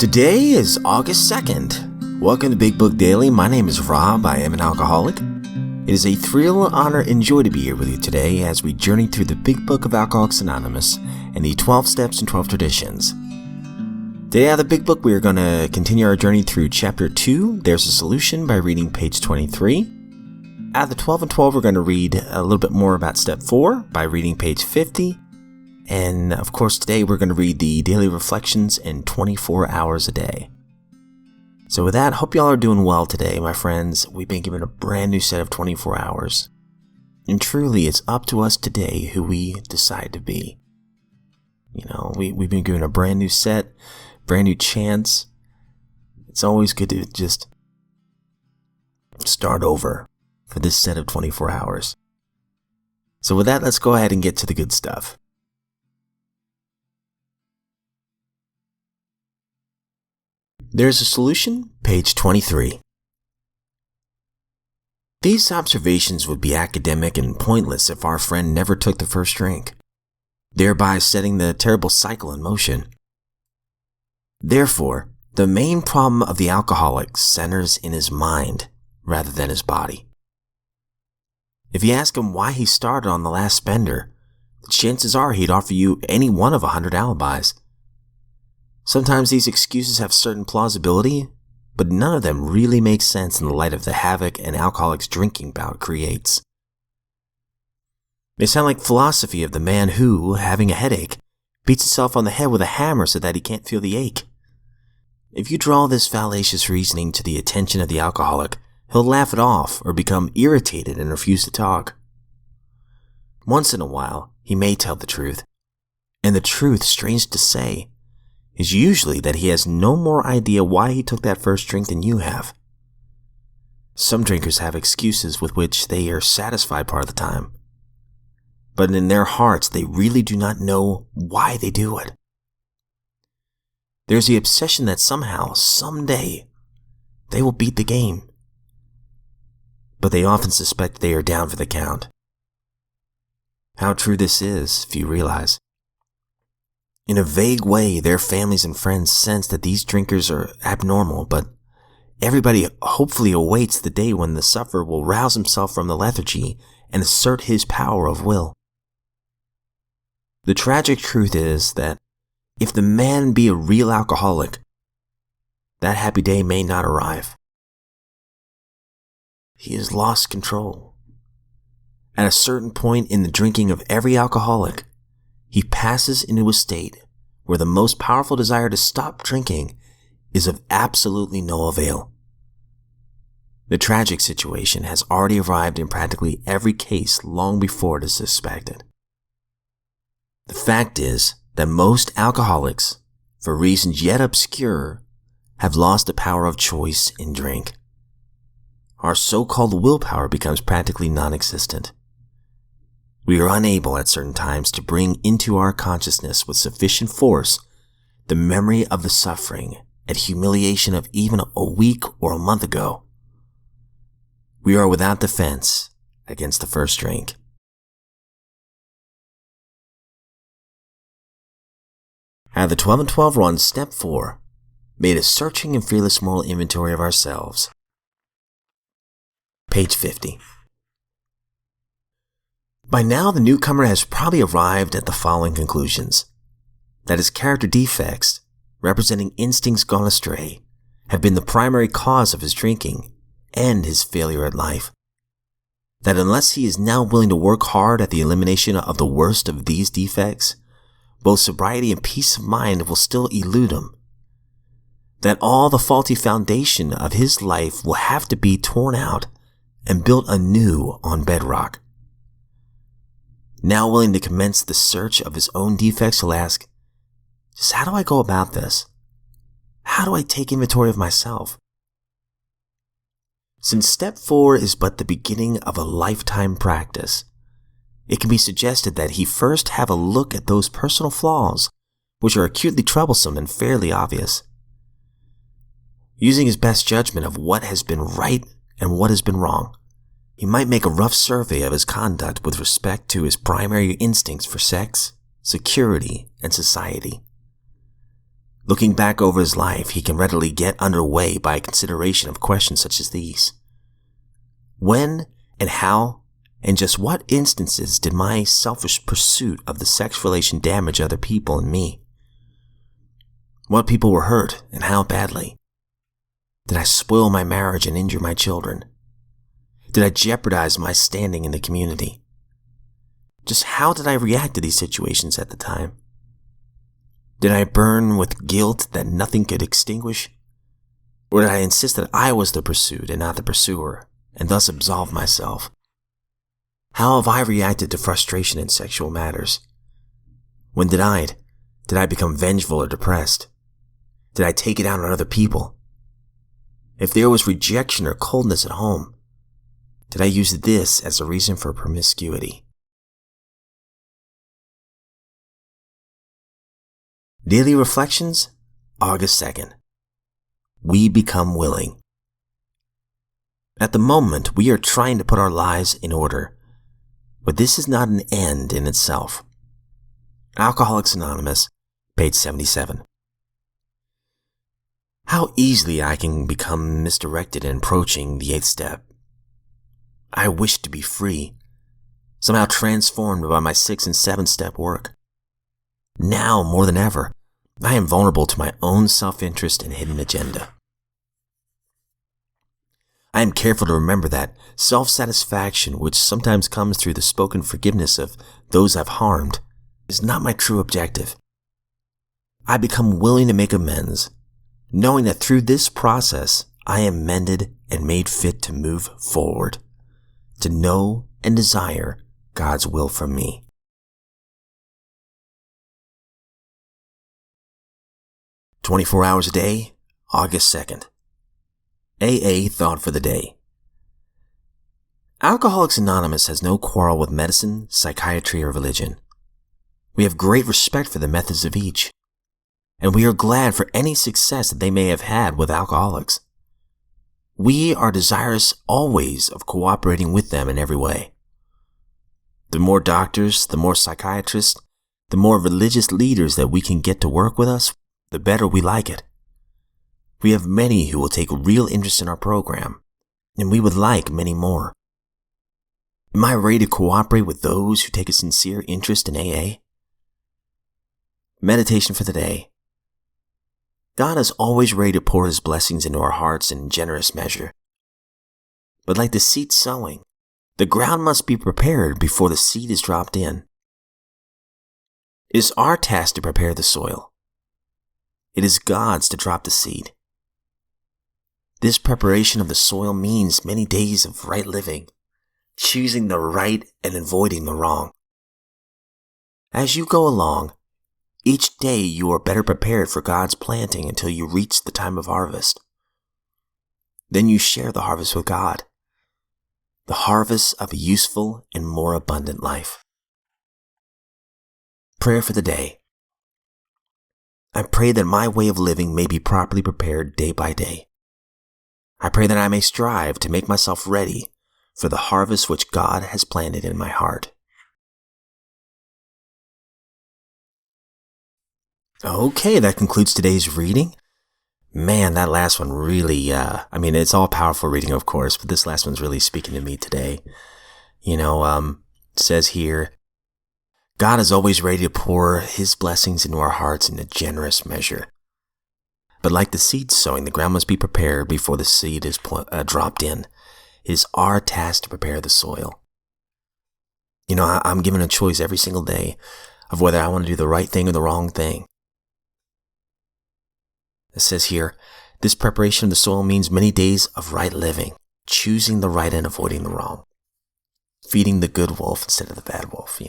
Today is August 2nd. Welcome to Big Book Daily. My name is Rob. I am an alcoholic. It is a thrill, honor, and joy to be here with you today as we journey through the Big Book of Alcoholics Anonymous and the 12 Steps and 12 Traditions. Today out of the Big Book, we are going to continue our journey through Chapter 2, There's a Solution, by reading page 23. Out of the 12 and 12, we're going to read a little bit more about Step 4 by reading page 50. And of course, today we're going to read the Daily Reflections in 24 hours a day. So with that, hope y'all are doing well today, my friends. We've been given a brand new set of 24 hours. And truly, it's up to us today who we decide to be. You know, we've been given a brand new set, brand new chance. It's always good to just start over for this set of 24 hours. So with that, let's go ahead and get to the good stuff. There's a Solution, page 23. These observations would be academic and pointless if our friend never took the first drink, thereby setting the terrible cycle in motion. Therefore, the main problem of the alcoholic centers in his mind rather than his body. If you ask him why he started on the last spender, the chances are he'd offer you any one of 100 alibis. Sometimes these excuses have certain plausibility, but none of them really make sense in the light of the havoc an alcoholic's drinking bout creates. They sound like philosophy of the man who, having a headache, beats himself on the head with a hammer so that he can't feel the ache. If you draw this fallacious reasoning to the attention of the alcoholic, he'll laugh it off or become irritated and refuse to talk. Once in a while, he may tell the truth, and the truth, strange to say, is usually that he has no more idea why he took that first drink than you have. Some drinkers have excuses with which they are satisfied part of the time, but in their hearts they really do not know why they do it. There's the obsession that somehow, someday, they will beat the game, but they often suspect they are down for the count. How true this is, few realize. In a vague way, their families and friends sense that these drinkers are abnormal, but everybody hopefully awaits the day when the sufferer will rouse himself from the lethargy and assert his power of will. The tragic truth is that if the man be a real alcoholic, that happy day may not arrive. He has lost control. At a certain point in the drinking of every alcoholic, he passes into a state where the most powerful desire to stop drinking is of absolutely no avail. The tragic situation has already arrived in practically every case long before it is suspected. The fact is that most alcoholics, for reasons yet obscure, have lost the power of choice in drink. Our so-called willpower becomes practically non-existent. We are unable at certain times to bring into our consciousness with sufficient force the memory of the suffering and humiliation of even a week or a month ago. We are without defense against the first drink. Out of the 12 and 12 run, Step 4 made a searching and fearless moral inventory of ourselves. Page 50. By now, the newcomer has probably arrived at the following conclusions: that his character defects, representing instincts gone astray, have been the primary cause of his drinking and his failure at life. That unless he is now willing to work hard at the elimination of the worst of these defects, both sobriety and peace of mind will still elude him. That all the faulty foundation of his life will have to be torn out and built anew on bedrock. Now willing to commence the search of his own defects, he'll ask, just how do I go about this? How do I take inventory of myself? Since Step 4 is but the beginning of a lifetime practice, it can be suggested that he first have a look at those personal flaws which are acutely troublesome and fairly obvious. Using his best judgment of what has been right and what has been wrong, he might make a rough survey of his conduct with respect to his primary instincts for sex, security, and society. Looking back over his life, he can readily get underway by consideration of questions such as these. When and how and just what instances did my selfish pursuit of the sex relation damage other people and me? What people were hurt and how badly? Did I spoil my marriage and injure my children? Did I jeopardize my standing in the community? Just how did I react to these situations at the time? Did I burn with guilt that nothing could extinguish? Or did I insist that I was the pursued and not the pursuer, and thus absolve myself? How have I reacted to frustration in sexual matters? When denied, did I become vengeful or depressed? Did I take it out on other people? If there was rejection or coldness at home, did I use this as a reason for promiscuity? Daily Reflections, August 2nd. We become willing. At the moment, we are trying to put our lives in order, but this is not an end in itself. Alcoholics Anonymous, page 77. How easily I can become misdirected in approaching the 8th step. I wish to be free, somehow transformed by my 6th and 7th step work. Now, more than ever, I am vulnerable to my own self-interest and hidden agenda. I am careful to remember that self-satisfaction, which sometimes comes through the spoken forgiveness of those I've harmed, is not my true objective. I become willing to make amends, knowing that through this process, I am mended and made fit to move forward, to know and desire God's will from me. "24 hours a day, August 2nd. AA thought for the day. Alcoholics Anonymous has no quarrel with medicine, psychiatry, or religion. We have great respect for the methods of each, and we are glad for any success that they may have had with alcoholics. We are desirous always of cooperating with them in every way. The more doctors, the more psychiatrists, the more religious leaders that we can get to work with us, the better we like it. We have many who will take real interest in our program, and we would like many more. Am I ready to cooperate with those who take a sincere interest in AA? Meditation for the day. God is always ready to pour His blessings into our hearts in generous measure. But like the seed sowing, the ground must be prepared before the seed is dropped in. It is our task to prepare the soil. It is God's to drop the seed. This preparation of the soil means many days of right living, choosing the right and avoiding the wrong. As you go along, each day you are better prepared for God's planting until you reach the time of harvest. Then you share the harvest with God, the harvest of a useful and more abundant life. Prayer for the day. I pray that my way of living may be properly prepared day by day. I pray that I may strive to make myself ready for the harvest which God has planted in my heart. Okay, that concludes today's reading. Man, that last one really, it's all powerful reading, of course, but this last one's really speaking to me today. It says here, God is always ready to pour His blessings into our hearts in a generous measure. But like the seed sowing, the ground must be prepared before the seed is dropped in. It is our task to prepare the soil. I'm given a choice every single day of whether I want to do the right thing or the wrong thing. It says here, this preparation of the soil means many days of right living, choosing the right and avoiding the wrong. Feeding the good wolf instead of the bad wolf,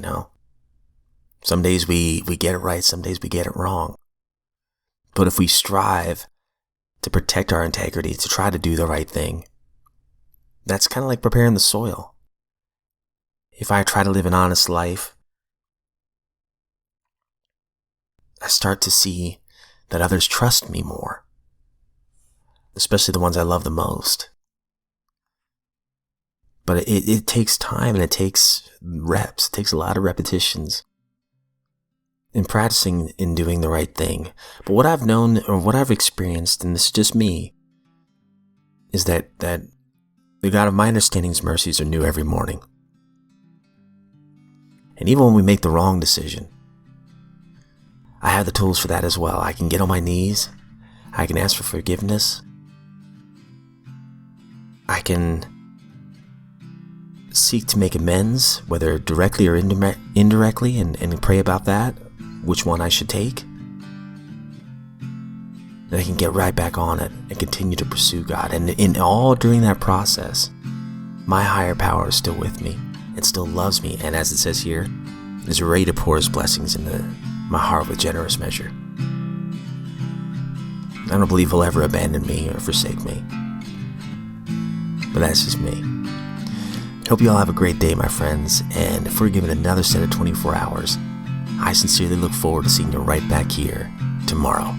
Some days we get it right, some days we get it wrong. But if we strive to protect our integrity, to try to do the right thing, that's kind of like preparing the soil. If I try to live an honest life, I start to see that others trust me more, especially the ones I love the most. But it takes time and it takes reps. It takes a lot of repetitions. in practicing in doing the right thing. But what I've known or what I've experienced, and this is just me, is that the God of my understanding's mercies are new every morning. And even when we make the wrong decision, I have the tools for that as well. I can get on my knees. I can ask for forgiveness. I can seek to make amends, whether directly or indirectly, and pray about that, which one I should take. And I can get right back on it and continue to pursue God. And in all during that process, my higher power is still with me and still loves me. And as it says here, is ready to pour his blessings into my heart with generous measure. I don't believe he'll ever abandon me or forsake me. But that's just me. Hope you all have a great day, my friends. And if we're given another set of 24 hours, I sincerely look forward to seeing you right back here tomorrow.